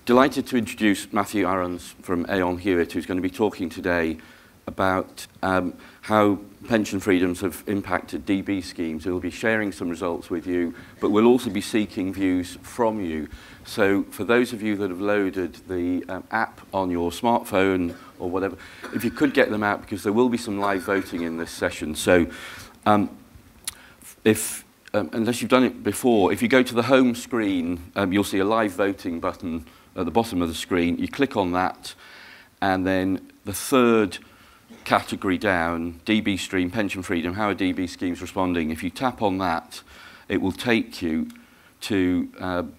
Delighted to introduce Matthew Arends from Aon Hewitt, who's going to be talking today about how pension freedoms have impacted DB schemes. We'll be sharing some results with you, but we'll also be seeking views from you. So for those of you that have loaded the app on your smartphone or whatever, if you could get them out, because there will be some live voting in this session. So unless you've done it before, if you go to the home screen, you'll see a live voting button at the bottom of the screen. You click on that, and then the third category down, DB stream, pension freedom, how are DB schemes responding? If you tap on that, it will take you to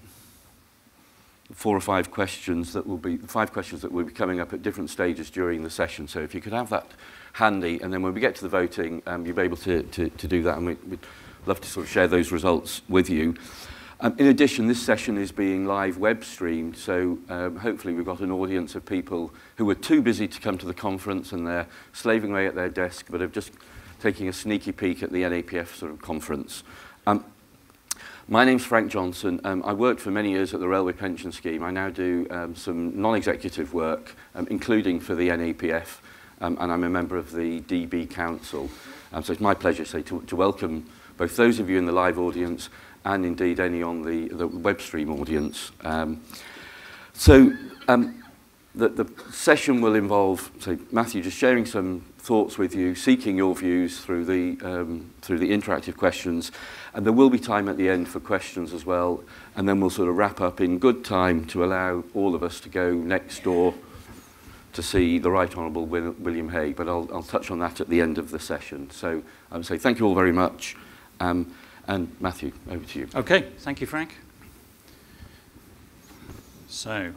4 or 5 questions that will be, 5 questions that will be coming up at different stages during the session. So if you could have that handy, and then when we get to the voting, you'll be able to do that, and we'd love to sort of share those results with you. In addition, this session is being live web streamed, so hopefully we've got an audience of people who were too busy to come to the conference and they're slaving away at their desk, but are just taking a sneaky peek at the NAPF sort of conference. My name's Frank Johnson. I worked for many years at the Railway Pension Scheme. I now do some non-executive work, including for the NAPF, and I'm a member of the DB Council. So it's my pleasure to welcome both those of you in the live audience and indeed any on the web stream audience. The session will involve Matthew just sharing some thoughts with you, seeking your views through the interactive questions, and there will be time at the end for questions as well, and then we'll sort of wrap up in good time to allow all of us to go next door to see the Right Honourable William Hague, but I'll touch on that at the end of the session. So thank you all very much. And Matthew, over to you. Okay, thank you, Frank. So,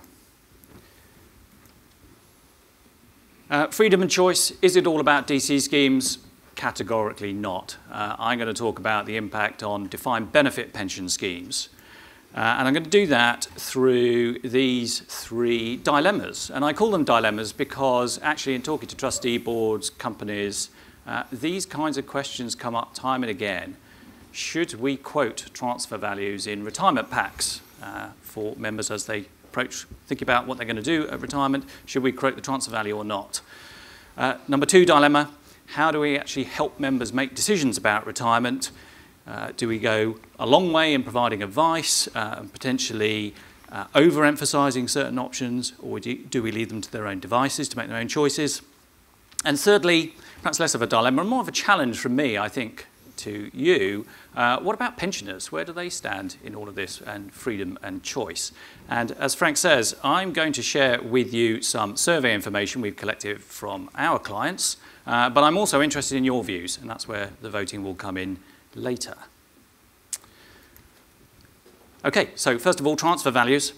freedom and choice, is it all about DC schemes? Categorically not. I'm going to talk about the impact on defined benefit pension schemes. And I'm going to do that through these 3 dilemmas. And I call them dilemmas because actually in talking to trustee boards, companies, these kinds of questions come up time and again. Should we quote transfer values in retirement packs for members as they think about what they're going to do at retirement? Should we quote the transfer value or not? Number 2 dilemma, how do we actually help members make decisions about retirement? Do we go a long way in providing advice, potentially overemphasizing certain options, or do we leave them to their own devices to make their own choices? And thirdly, perhaps less of a dilemma, and more of a challenge from me, I think, to you, what about pensioners? Where do they stand in all of this, and freedom and choice? And as Frank says, I'm going to share with you some survey information we've collected from our clients, but I'm also interested in your views, and that's where the voting will come in later. Okay, so first of all, transfer values.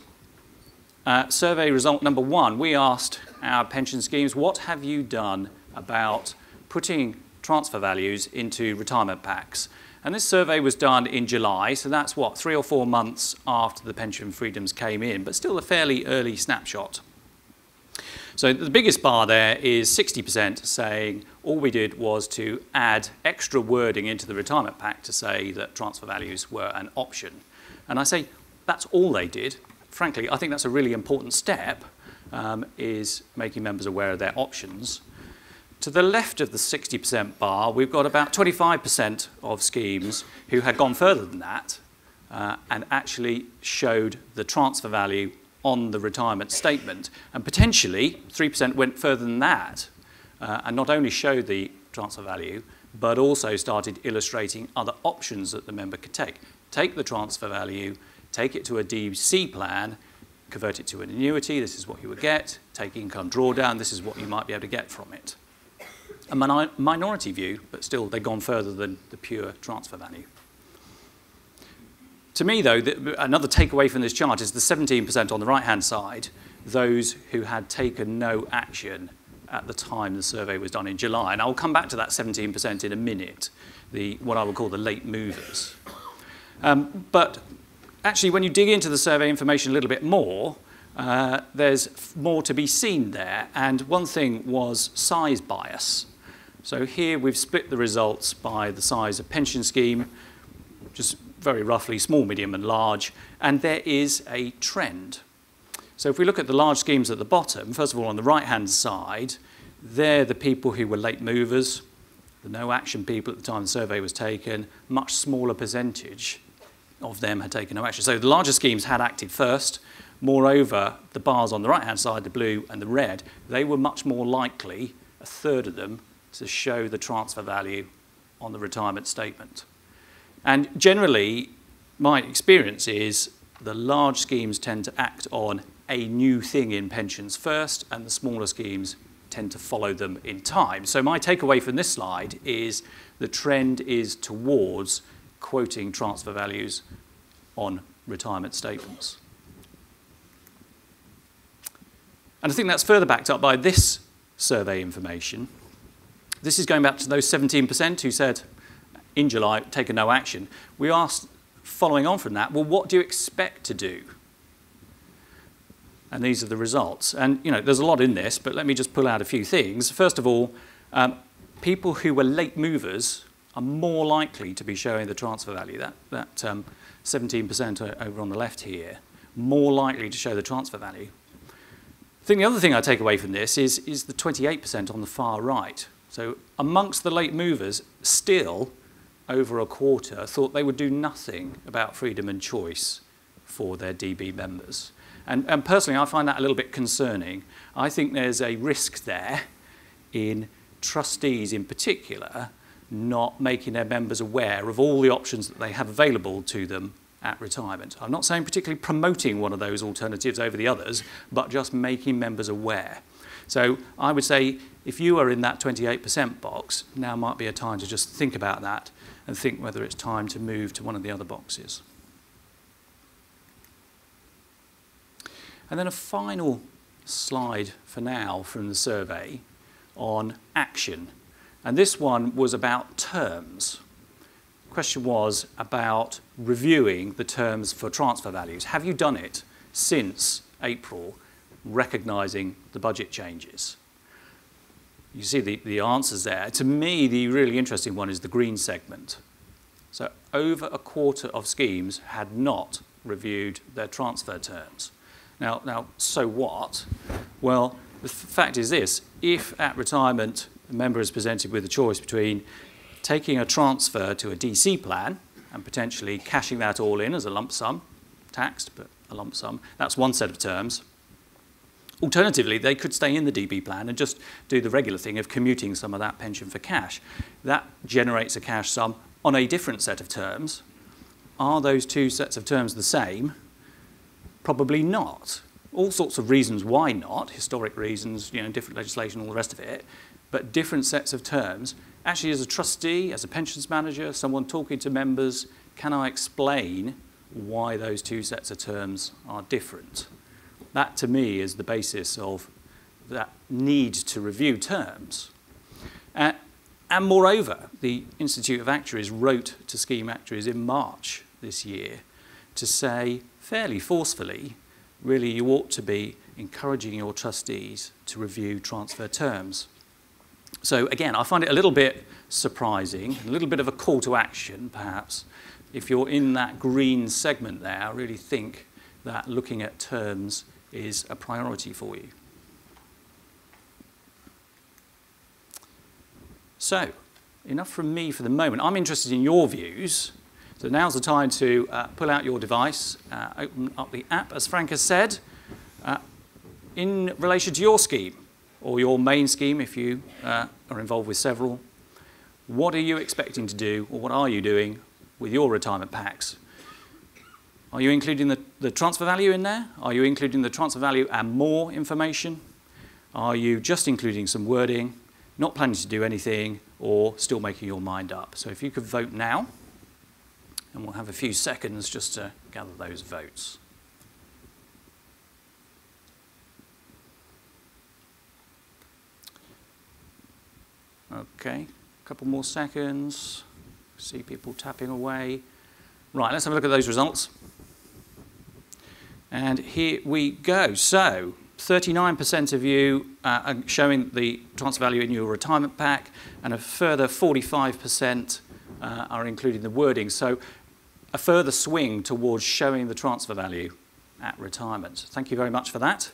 Survey result number 1, we asked our pension schemes, what have you done about putting transfer values into retirement packs? And this survey was done in July, so that's what, 3 or 4 months after the pension freedoms came in, but still a fairly early snapshot. So the biggest bar there is 60% saying all we did was to add extra wording into the retirement pack to say that transfer values were an option. And I say that's all they did. Frankly, I think that's a really important step, is making members aware of their options. To the left of the 60% bar, we've got about 25% of schemes who had gone further than that and actually showed the transfer value on the retirement statement. And potentially, 3% went further than that and not only showed the transfer value, but also started illustrating other options that the member could take. Take the transfer value, take it to a DC plan, convert it to an annuity, this is what you would get. Take income drawdown, this is what you might be able to get from it. A minority view, but still they've gone further than the pure transfer value. To me, though, another takeaway from this chart is the 17% on the right-hand side, those who had taken no action at the time the survey was done in July. And I'll come back to that 17% in a minute, what I would call the late movers. But actually, when you dig into the survey information a little bit more, there's more to be seen there. And one thing was size bias. So here we've split the results by the size of pension scheme, just very roughly small, medium and large, and there is a trend. So if we look at the large schemes at the bottom, first of all, on the right-hand side, they're the people who were late movers, the no-action people at the time the survey was taken. Much smaller percentage of them had taken no action. So the larger schemes had acted first. Moreover, the bars on the right-hand side, the blue and the red, they were much more likely, a third of them, to show the transfer value on the retirement statement. And generally, my experience is the large schemes tend to act on a new thing in pensions first, and the smaller schemes tend to follow them in time. So my takeaway from this slide is the trend is towards quoting transfer values on retirement statements. And I think that's further backed up by this survey information. This is going back to those 17% who said in July, taken no action. We asked, following on from that, well, what do you expect to do? And these are the results. And, you know, there's a lot in this, but let me just pull out a few things. First of all, people who were late movers are more likely to be showing the transfer value. That 17% over on the left here, more likely to show the transfer value. I think the other thing I take away from this is the 28% on the far right. So amongst the late movers, still over a quarter thought they would do nothing about freedom and choice for their DB members. And personally, I find that a little bit concerning. I think there's a risk there in trustees in particular not making their members aware of all the options that they have available to them at retirement. I'm not saying particularly promoting one of those alternatives over the others, but just making members aware. So I would say if you are in that 28% box, now might be a time to just think about that and think whether it's time to move to one of the other boxes. And then a final slide for now from the survey on action. And this one was about terms. The question was about reviewing the terms for transfer values. Have you done it since April, recognising the budget changes? You see the answers there. To me, the really interesting one is the green segment. So over a quarter of schemes had not reviewed their transfer terms. Now, so what? Well, the fact is this. If at retirement a member is presented with a choice between taking a transfer to a DC plan and potentially cashing that all in as a lump sum, taxed, but a lump sum, that's one set of terms. Alternatively, they could stay in the DB plan and just do the regular thing of commuting some of that pension for cash. That generates a cash sum on a different set of terms. Are those two sets of terms the same? Probably not. All sorts of reasons why not, historic reasons, you know, different legislation, all the rest of it, but different sets of terms. Actually, as a trustee, as a pensions manager, someone talking to members, can I explain why those two sets of terms are different? That, to me, is the basis of that need to review terms. And moreover, the Institute of Actuaries wrote to scheme actuaries in March this year to say, fairly forcefully, really you ought to be encouraging your trustees to review transfer terms. So again, I find it a little bit surprising, a little bit of a call to action, perhaps. If you're in that green segment there, I really think that looking at terms is a priority for you. So, enough from me for the moment. I'm interested in your views. So now's the time to pull out your device, open up the app, as Frank has said, in relation to your scheme, or your main scheme if you are involved with several. What are you expecting to do, or what are you doing with your retirement packs? Are you including the transfer value in there? Are you including the transfer value and more information? Are you just including some wording, not planning to do anything, or still making your mind up? So if you could vote now, and we'll have a few seconds just to gather those votes. Okay, a couple more seconds. See people tapping away. Right, let's have a look at those results. And here we go. So 39% of you are showing the transfer value in your retirement pack, and a further 45% are including the wording. So a further swing towards showing the transfer value at retirement. Thank you very much for that.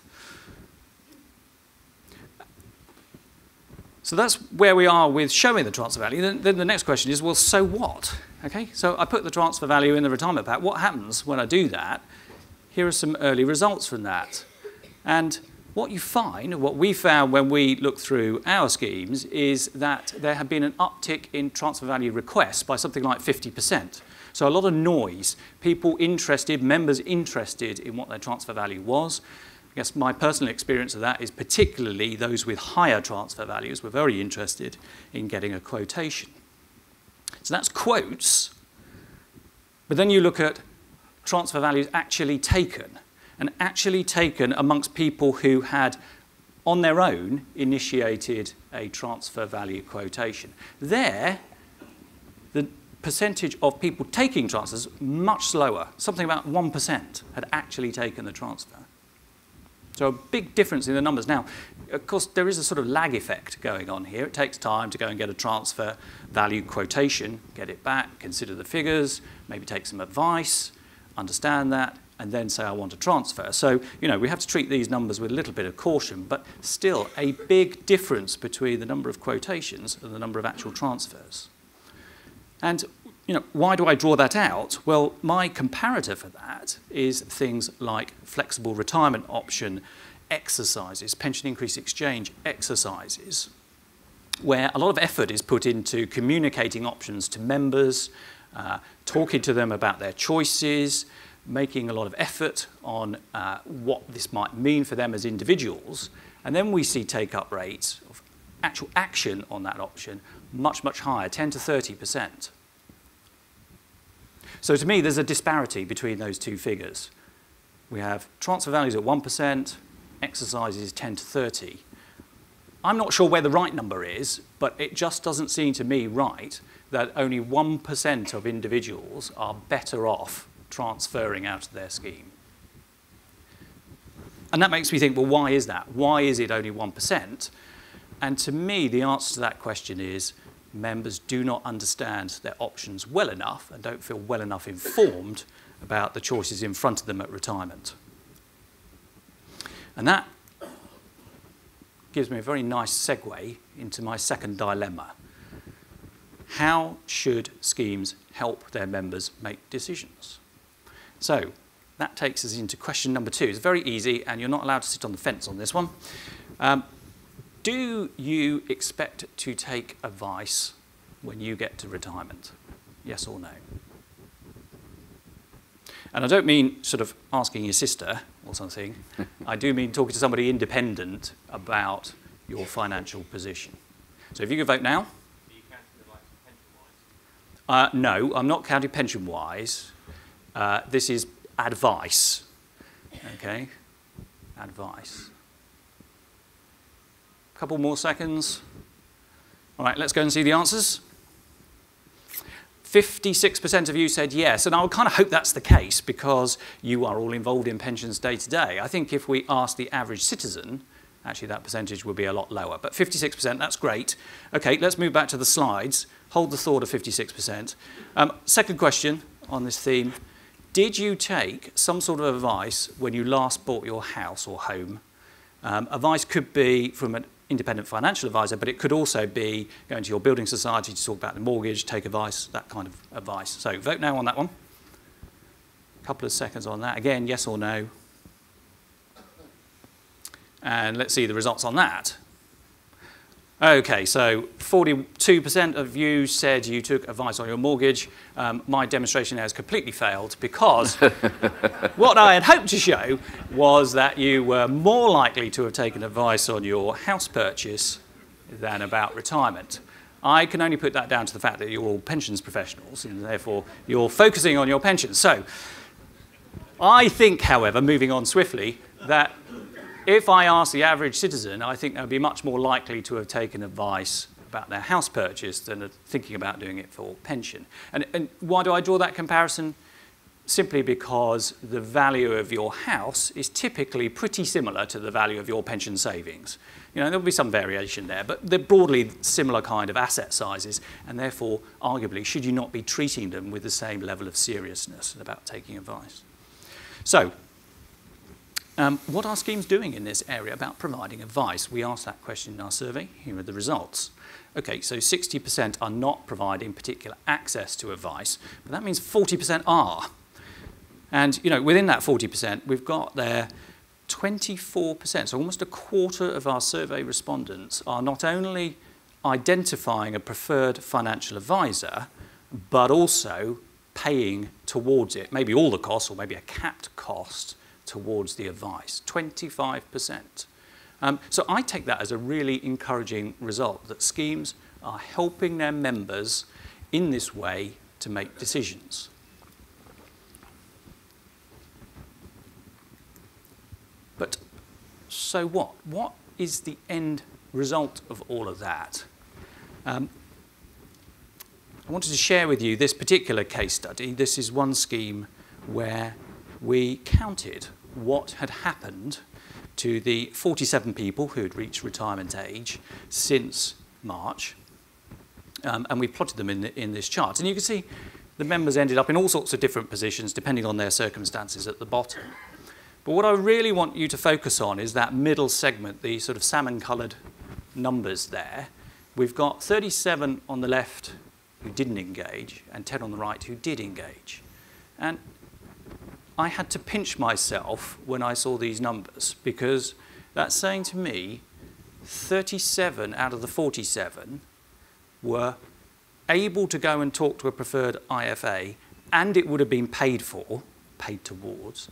So that's where we are with showing the transfer value. Then the next question is, well, so what? Okay, so I put the transfer value in the retirement pack. What happens when I do that? Here are some early results from that. And what you find, what we found when we looked through our schemes, is that there had been an uptick in transfer value requests by something like 50%. So a lot of noise, people interested, members interested in what their transfer value was. I guess my personal experience of that is particularly those with higher transfer values were very interested in getting a quotation. So that's quotes, but then you look at transfer values actually taken, and actually taken amongst people who had on their own initiated a transfer value quotation. There, the percentage of people taking transfers much slower, something about 1% had actually taken the transfer. So a big difference in the numbers. Now, of course, there is a sort of lag effect going on here. It takes time to go and get a transfer value quotation, get it back, consider the figures, maybe take some advice, understand that, and then say, I want to transfer. So, you know, we have to treat these numbers with a little bit of caution, but still a big difference between the number of quotations and the number of actual transfers. And, you know, why do I draw that out? Well, my comparator for that is things like flexible retirement option exercises, pension increase exchange exercises, where a lot of effort is put into communicating options to members, talking to them about their choices, making a lot of effort on what this might mean for them as individuals. And then we see take-up rates of actual action on that option much, much higher, 10 to 30%. So to me, there's a disparity between those two figures. We have transfer values at 1%, exercises 10 to 30. I'm not sure where the right number is, but it just doesn't seem to me right that only 1% of individuals are better off transferring out of their scheme. And that makes me think, well, why is that? Why is it only 1%? And to me, the answer to that question is members do not understand their options well enough and don't feel well enough informed about the choices in front of them at retirement. And that gives me a very nice segue into my second dilemma. How should schemes help their members make decisions? So that takes us into question number 2. It's very easy, and you're not allowed to sit on the fence on this one. Do you expect to take advice when you get to retirement? Yes or no? And I don't mean sort of asking your sister or something. I do mean talking to somebody independent about your financial position. So if you could vote now. Are you counting advice pension-wise? No, I'm not counting pension-wise. This is advice. Okay? Advice. A couple more seconds. All right, let's go and see the answers. 56% of you said yes, and I would kind of hope that's the case because you are all involved in pensions day to day. I think if we ask the average citizen, actually that percentage would be a lot lower, but 56%, that's great. Okay, let's move back to the slides. Hold the thought of 56%. Second question on this theme. Did you take some sort of advice when you last bought your house or home? Advice could be from an independent financial advisor, but it could also be going to your building society to talk about the mortgage, take advice, that kind of advice. So vote now on that one. A couple of seconds on that. Again, yes or no. And let's see the results on that. Okay, so 42% of you said you took advice on your mortgage. My demonstration there has completely failed because what I had hoped to show was that you were more likely to have taken advice on your house purchase than about retirement. I can only put that down to the fact that you're all pensions professionals and therefore you're focusing on your pensions. So I think, however, moving on swiftly, that if I ask the average citizen, I think they'll be much more likely to have taken advice about their house purchase than thinking about doing it for pension. And why do I draw that comparison? Simply because the value of your house is typically pretty similar to the value of your pension savings. You know, there'll be some variation there, but they're broadly similar kind of asset sizes, and therefore, arguably, should you not be treating them with the same level of seriousness about taking advice? So, What are schemes doing in this area about providing advice? We asked that question in our survey. Here are the results. Okay, so 60% are not providing particular access to advice, but that means 40% are. And, you know, within that 40%, we've got there 24%, so almost a quarter of our survey respondents are not only identifying a preferred financial advisor, but also paying towards it, maybe all the costs or maybe a capped cost towards the advice, 25%. So I take that as a really encouraging result, that schemes are helping their members in this way to make decisions. But so what? What is the end result of all of that? I wanted to share with you this particular case study. This is one scheme where we counted what had happened to the 47 people who had reached retirement age since March, and we plotted them in this chart. And you can see the members ended up in all sorts of different positions depending on their circumstances at the bottom. But what I really want you to focus on is that middle segment, the sort of salmon-coloured numbers there. We've got 37 on the left who didn't engage and 10 on the right who did engage. And I had to pinch myself when I saw these numbers, because that's saying to me 37 out of the 47 were able to go and talk to a preferred IFA, and it would have been paid for, paid towards,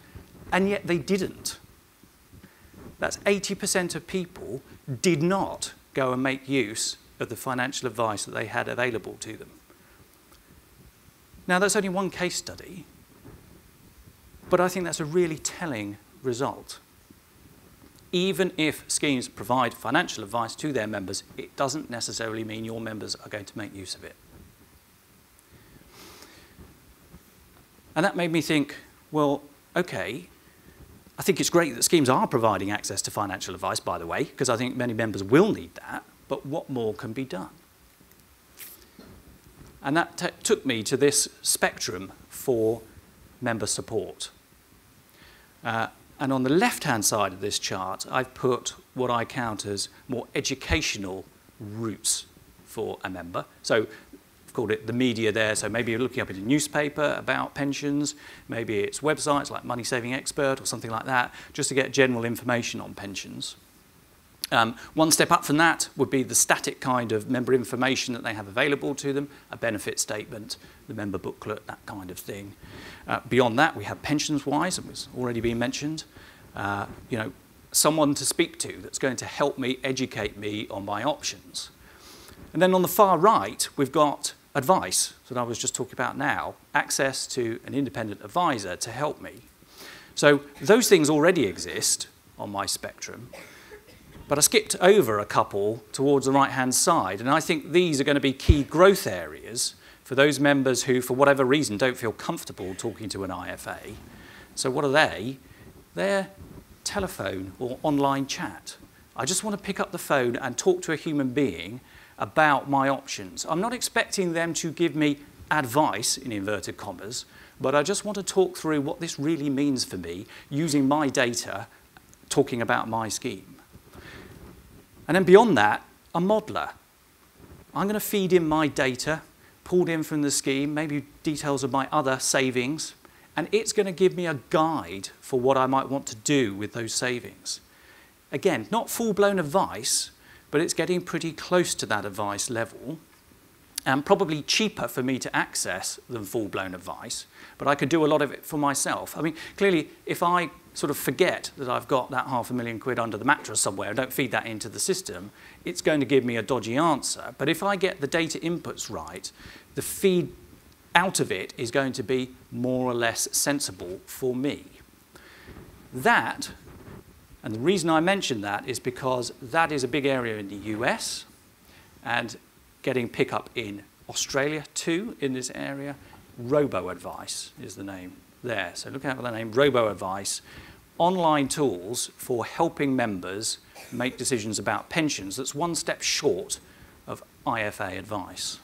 and yet they didn't. That's 80% of people did not go and make use of the financial advice that they had available to them. Now, that's only one case study, but I think that's a really telling result. Even if schemes provide financial advice to their members, it doesn't necessarily mean your members are going to make use of it. And that made me think, well, okay, I think it's great that schemes are providing access to financial advice, by the way, because I think many members will need that, but what more can be done? And that took me to this spectrum for member support. And on the left-hand side of this chart, I've put what I count as more educational routes for a member. So I've called it the media there, so maybe you're looking up in a newspaper about pensions, maybe it's websites like Money Saving Expert or something like that, just to get general information on pensions. One step up from that would be the static kind of member information that they have available to them, a benefit statement, the member booklet, that kind of thing. Beyond that, we have pensions-wise, and it's already been mentioned, you know, someone to speak to that's going to help me, educate me on my options. And then on the far right, we've got advice that I was just talking about now, access to an independent advisor to help me. So those things already exist on my spectrum. But I skipped over a couple towards the right-hand side, and I think these are going to be key growth areas for those members who, for whatever reason, don't feel comfortable talking to an IFA. So what are they? They're telephone or online chat. I just want to pick up the phone and talk to a human being about my options. I'm not expecting them to give me advice, in inverted commas, but I just want to talk through what this really means for me using my data, talking about my scheme. And then beyond that, a modeler. I'm going to feed in my data, pulled in from the scheme, maybe details of my other savings, and it's going to give me a guide for what I might want to do with those savings. Again, not full-blown advice, but it's getting pretty close to that advice level, and probably cheaper for me to access than full-blown advice, but I could do a lot of it for myself. I mean, clearly, if I sort of forget that I've got that £500,000 under the mattress somewhere and don't feed that into the system, it's going to give me a dodgy answer. But if I get the data inputs right, the feed out of it is going to be more or less sensible for me. That, and the reason I mention that is because that is a big area in the US and getting pickup in Australia too in this area. Robo-advice is the name there. So look out for the name, robo-advice. Online tools for helping members make decisions about pensions that's one step short of IFA advice.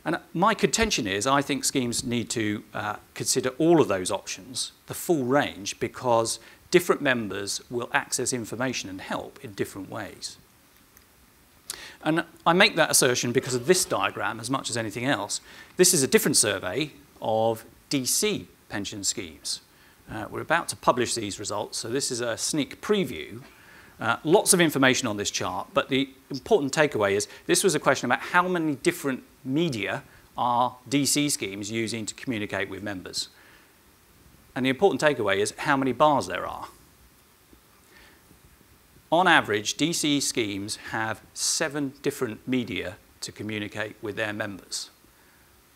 And my contention is I think schemes need to consider all of those options, the full range, because different members will access information and help in different ways. And I make that assertion because of this diagram as much as anything else. This is a different survey of DC pension schemes. We're about to publish these results, so this is a sneak preview. Lots of information on this chart, but the important takeaway is this was a question about how many different media are DC schemes using to communicate with members. And the important takeaway is how many bars there are. On average, DC schemes have 7 different media to communicate with their members.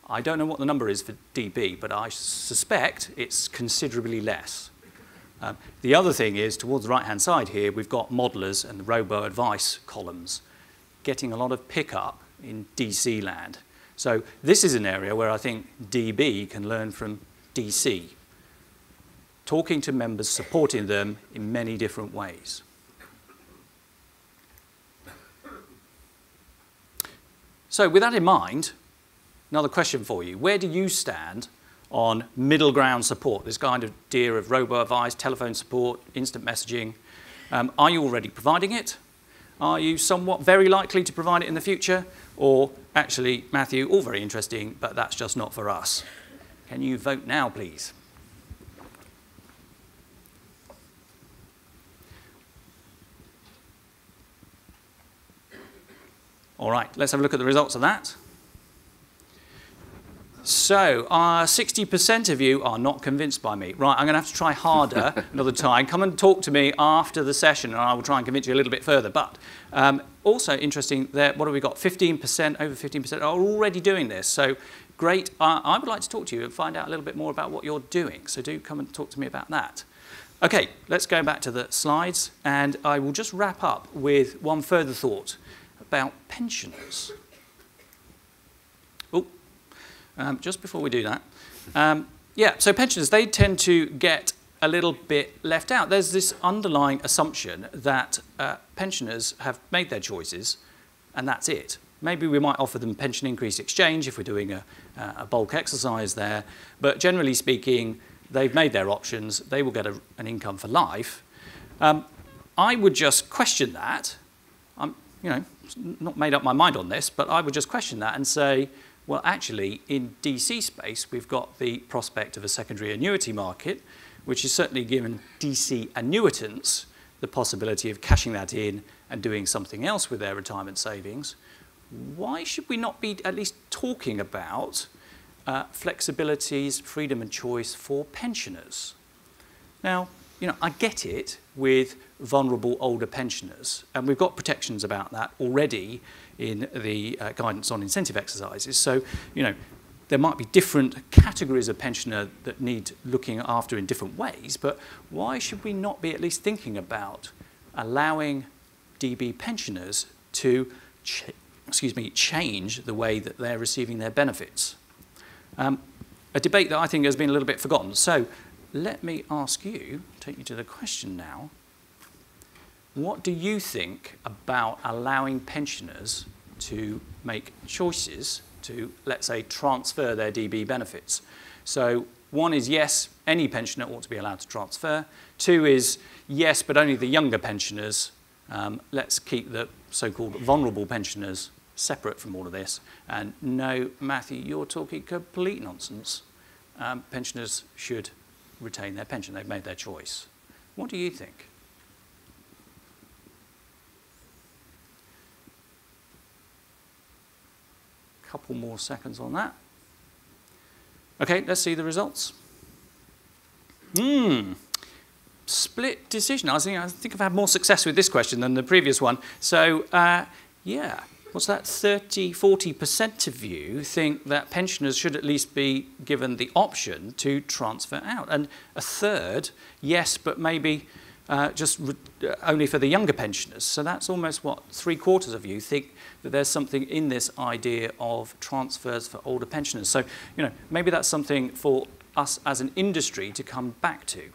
I don't know what the number is for DB, but I suspect it's considerably less. The other thing is, towards the right-hand side here, we've got modelers and the robo-advice columns getting a lot of pickup in DC land. So this is an area where I think DB can learn from DC, talking to members, supporting them in many different ways. So with that in mind, another question for you. Where do you stand on middle ground support, this kind of idea of robo-advice, telephone support, instant messaging? Are you already providing it? Are you somewhat very likely to provide it in the future? Or actually, Matthew, all very interesting, but that's just not for us. Can you vote now, please? All right, let's have a look at the results of that. So, 60% of you are not convinced by me. Right, I'm going to have to try harder another time. Come and talk to me after the session, and I will try and convince you a little bit further. But also interesting, there, what have we got? 15%, over 15% are already doing this. So, great. I would like to talk to you and find out a little bit more about what you're doing. So, do come and talk to me about that. Okay, let's go back to the slides, and I will just wrap up with one further thought about pensioners. Oh, just before we do that, yeah, so pensioners, they tend to get a little bit left out. There's this underlying assumption that pensioners have made their choices, and that's it. Maybe we might offer them pension increase exchange if we're doing a bulk exercise there, but generally speaking, they've made their options. They will get an income for life. I would just question that. I'm, not made up my mind on this, but I would just question that and say, well, actually, in DC space, we've got the prospect of a secondary annuity market, which has certainly given DC annuitants the possibility of cashing that in and doing something else with their retirement savings. Why should we not be at least talking about flexibilities, freedom and choice for pensioners? Now, I get it with vulnerable older pensioners, and we've got protections about that already in the guidance on incentive exercises. So, there might be different categories of pensioner that need looking after in different ways, but why should we not be at least thinking about allowing DB pensioners to change the way that they're receiving their benefits? A debate that I think has been a little bit forgotten. So let me ask you, take you to the question now. What do you think about allowing pensioners to make choices to, let's say, transfer their DB benefits? So one is yes, any pensioner ought to be allowed to transfer. 2 is yes, but only the younger pensioners. Let's keep the so-called vulnerable pensioners separate from all of this. And no, Matthew, you're talking complete nonsense. Pensioners should retain their pension. They've made their choice. What do you think? Couple more seconds on that. Okay, let's see the results. Split decision. I think I've had more success with this question than the previous one. So, yeah, what's that? 40% of you think that pensioners should at least be given the option to transfer out. And a third, yes, but maybe only for the younger pensioners. So that's almost, what, 3/4 of you think that there's something in this idea of transfers for older pensioners. So, maybe that's something for us as an industry to come back to.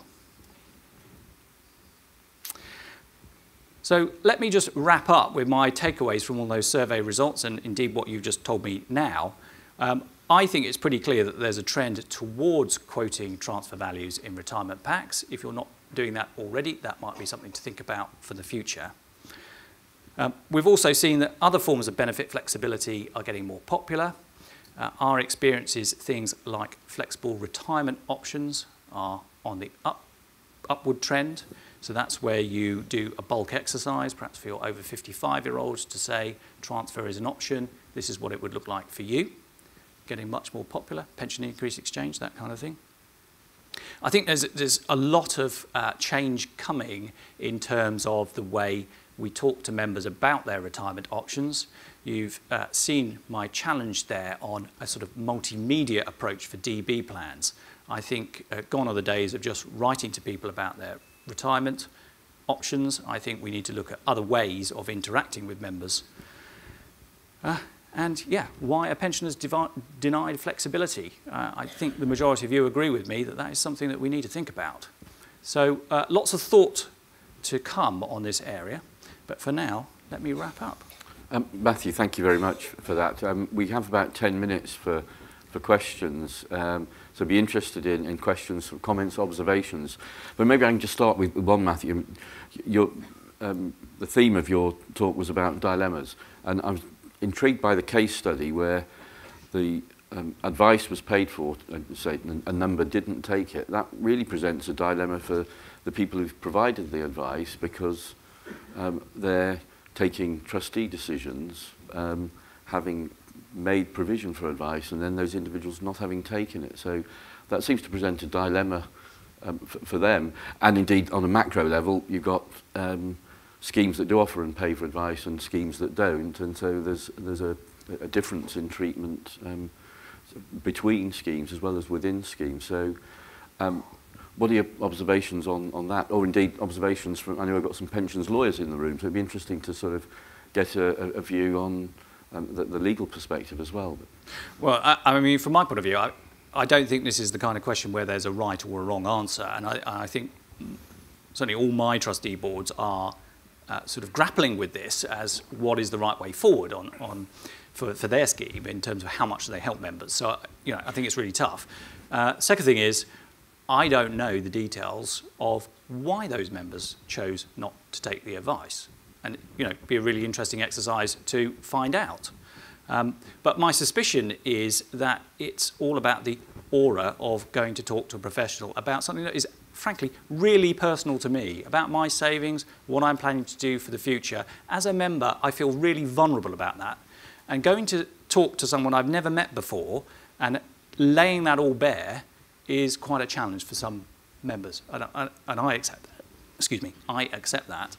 So let me just wrap up with my takeaways from all those survey results and indeed what you've just told me now. I think it's pretty clear that there's a trend towards quoting transfer values in retirement packs. If you're not doing that already, that might be something to think about for the future. We've also seen that other forms of benefit flexibility are getting more popular. Our experience is things like flexible retirement options are on the upward trend. So that's where you do a bulk exercise, perhaps for your over 55-year-olds, to say transfer is an option. This is what it would look like for you. Getting much more popular, pension increase exchange, that kind of thing. I think there's a lot of change coming in terms of the way we talk to members about their retirement options. You've seen my challenge there on a sort of multimedia approach for DB plans. I think gone are the days of just writing to people about their retirement options. I think we need to look at other ways of interacting with members. And yeah, why are pensioners denied flexibility? I think the majority of you agree with me that that is something that we need to think about. So lots of thought to come on this area, but for now, let me wrap up. Matthew, thank you very much for that. We have about 10 minutes for questions, so be interested in questions, comments, observations. But maybe I can just start with one, Matthew. The theme of your talk was about dilemmas, and I was intrigued by the case study where the advice was paid for, say a number didn't take it. That really presents a dilemma for the people who've provided the advice, because they're taking trustee decisions, having made provision for advice, and then those individuals not having taken it. So that seems to present a dilemma for them. And indeed, on a macro level, you've got schemes that do offer and pay for advice and schemes that don't, and so there's a difference in treatment between schemes as well as within schemes. So what are your observations on that, or indeed observations from, I know I've got some pensions lawyers in the room, so it'd be interesting to sort of get a view on the legal perspective as well. Well, I mean, from my point of view, I don't think this is the kind of question where there's a right or a wrong answer, and I think certainly all my trustee boards are sort of grappling with this as what is the right way forward for their scheme in terms of how much they help members. So, I think it's really tough. Second thing is, I don't know the details of why those members chose not to take the advice. And, it'd be a really interesting exercise to find out. But my suspicion is that it's all about the aura of going to talk to a professional about something that is, frankly, really personal to me, about my savings, what I'm planning to do for the future. As a member, I feel really vulnerable about that. And going to talk to someone I've never met before and laying that all bare is quite a challenge for some members. And I accept that. Excuse me, I accept that.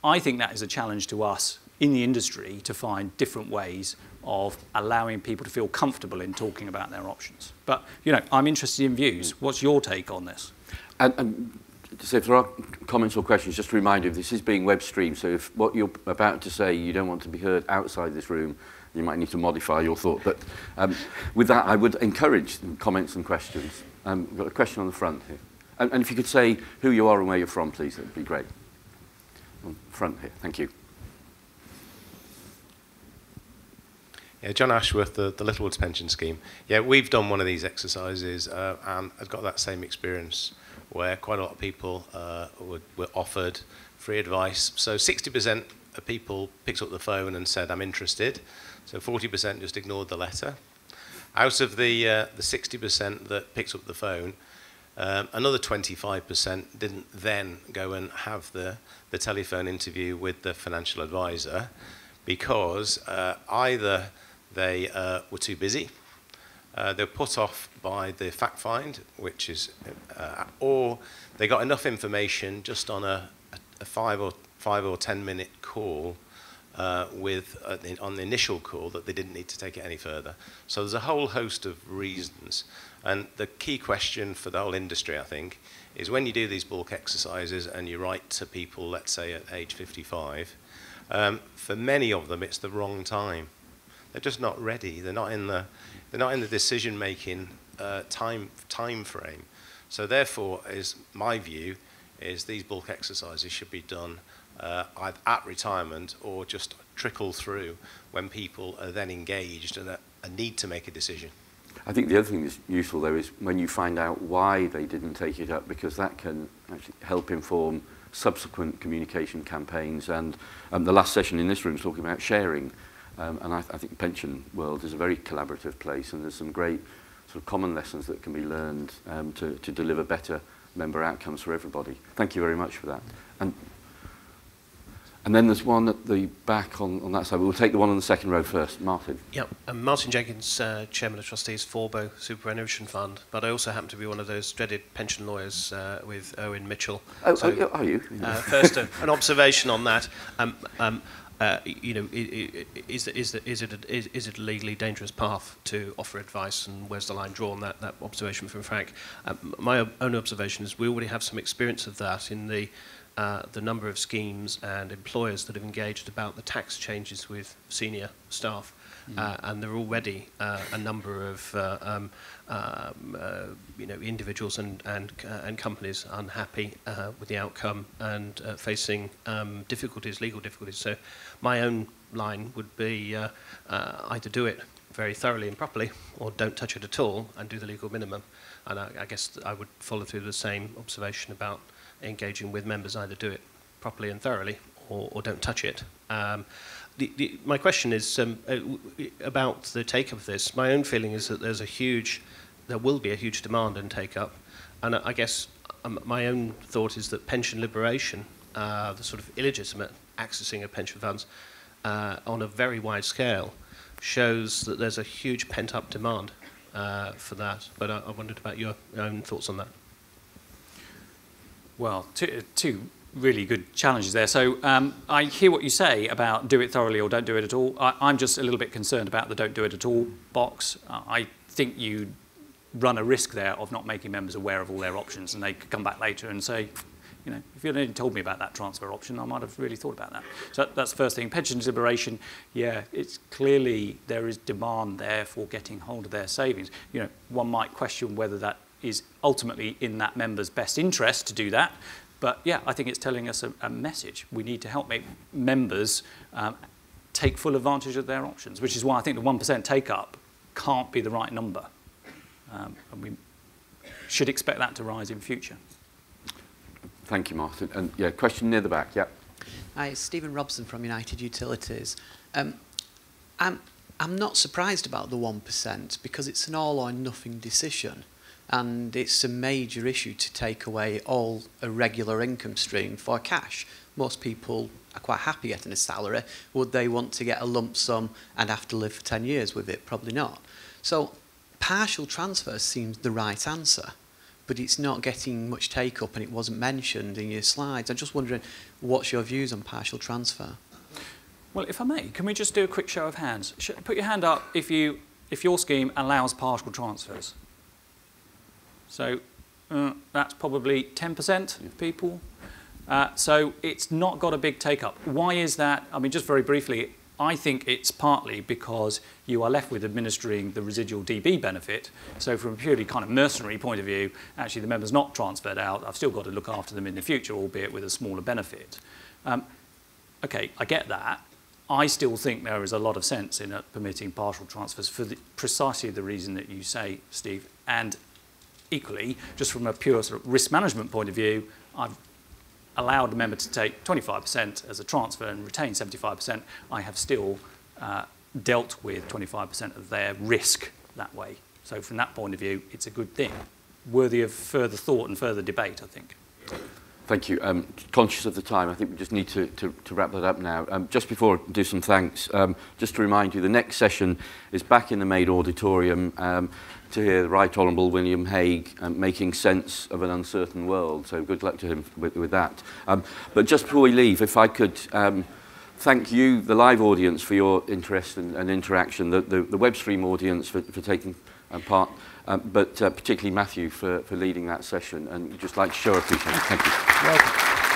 I think that is a challenge to us in the industry to find different ways of allowing people to feel comfortable in talking about their options. But, I'm interested in views. What's your take on this? And so if there are comments or questions, just a reminder, this is being web streamed, so if what you're about to say you don't want to be heard outside this room, you might need to modify your thought. But with that, I would encourage comments and questions. We've got a question on the front here. And if you could say who you are and where you're from, please, that would be great. On the front here, thank you. Yeah, John Ashworth, the Littlewoods Pension Scheme. Yeah, we've done one of these exercises and I've got that same experience where quite a lot of people were offered free advice. So 60% of people picked up the phone and said, I'm interested. So 40% just ignored the letter. Out of the 60% that picked up the phone, another 25% didn't then go and have the telephone interview with the financial advisor because either they were too busy, they were put off by the fact find, which is, or they got enough information just on a 5 or 10 minute call on the initial call that they didn't need to take it any further. So there's a whole host of reasons. And the key question for the whole industry, I think, is when you do these bulk exercises and you write to people, let's say at age 55, for many of them it's the wrong time. They're just not ready. They're not in the decision-making time frame. So therefore, is my view is these bulk exercises should be done either at retirement or just trickle through when people are then engaged a need to make a decision. I think the other thing that's useful, though, is when you find out why they didn't take it up, because that can actually help inform subsequent communication campaigns. And the last session in this room is talking about sharing. And I think the pension world is a very collaborative place, and there's some great sort of common lessons that can be learned to deliver better member outcomes for everybody. Thank you very much for that. And then there's one at the back on that side. We'll take the one on the second row first. Martin. Yeah, I'm Martin Jenkins, Chairman of Trustees Forbo Superannuation Fund, but I also happen to be one of those dreaded pension lawyers with Owen Mitchell. Oh, so, are you? First, an observation on that. You know, is it a legally dangerous path to offer advice, and where's the line drawn? That observation from Frank. My own observation is we already have some experience of that in the number of schemes and employers that have engaged about the tax changes with senior staff, and there are already a number of you know, individuals and companies unhappy with the outcome and facing difficulties, legal difficulties. So my own line would be either do it very thoroughly and properly, or don't touch it at all and do the legal minimum. And I guess I would follow through the same observation about engaging with members, either do it properly and thoroughly or don't touch it. My question is about the take-up of this. My own feeling is that there will be a huge demand and take-up, and I guess my own thought is that pension liberation, the sort of illegitimate accessing of pension funds on a very wide scale, shows that there's a huge pent-up demand for that. But I wondered about your own thoughts on that. Well, two really good challenges there. So I hear what you say about do it thoroughly or don't do it at all. I'm just a little bit concerned about the don't do it at all box. I think you run a risk there of not making members aware of all their options, and they could come back later and say, you know, if you hadn't told me about that transfer option, I might have really thought about that. So that's the first thing. Pensions liberation, yeah, it's clearly there is demand there for getting hold of their savings. You know, one might question whether that is ultimately in that member's best interest to do that. But yeah, I think it's telling us a message. We need to help make members take full advantage of their options, which is why I think the 1% take-up can't be the right number. And we should expect that to rise in future. Thank you, Martin. And yeah, question near the back, yeah. Hi, it's Stephen Robson from United Utilities. I'm not surprised about the 1% because it's an all or nothing decision. And it's a major issue to take away all a regular income stream for cash. Most people are quite happy getting a salary. Would they want to get a lump sum and have to live for 10 years with it? Probably not. So partial transfer seems the right answer, but it's not getting much take-up, and it wasn't mentioned in your slides. I'm just wondering, what's your views on partial transfer? Well, if I may, can we just do a quick show of hands? Put your hand up if your scheme allows partial transfers. So that's probably 10% of people. So it's not got a big take-up. Why is that? I mean, just very briefly, I think it's partly because you are left with administering the residual DB benefit. So from a purely kind of mercenary point of view, actually the member's not transferred out. I've still got to look after them in the future, albeit with a smaller benefit. Okay, I get that. I still think there is a lot of sense in permitting partial transfers for precisely the reason that you say, Steve. And equally, just from a pure sort of risk management point of view, I've allowed the member to take 25% as a transfer and retain 75%. I have still dealt with 25% of their risk that way. So from that point of view, it's a good thing. Worthy of further thought and further debate, I think. Thank you. Conscious of the time, I think we just need to wrap that up now. Just before I do some thanks, just to remind you, the next session is back in the main auditorium to hear the Right Honourable William Hague making sense of an uncertain world. So good luck to him with that. But just before we leave, if I could thank you, the live audience, for your interest and interaction, the web stream audience for taking part, but particularly Matthew for leading that session. And just like to show appreciation. Thank you. Welcome.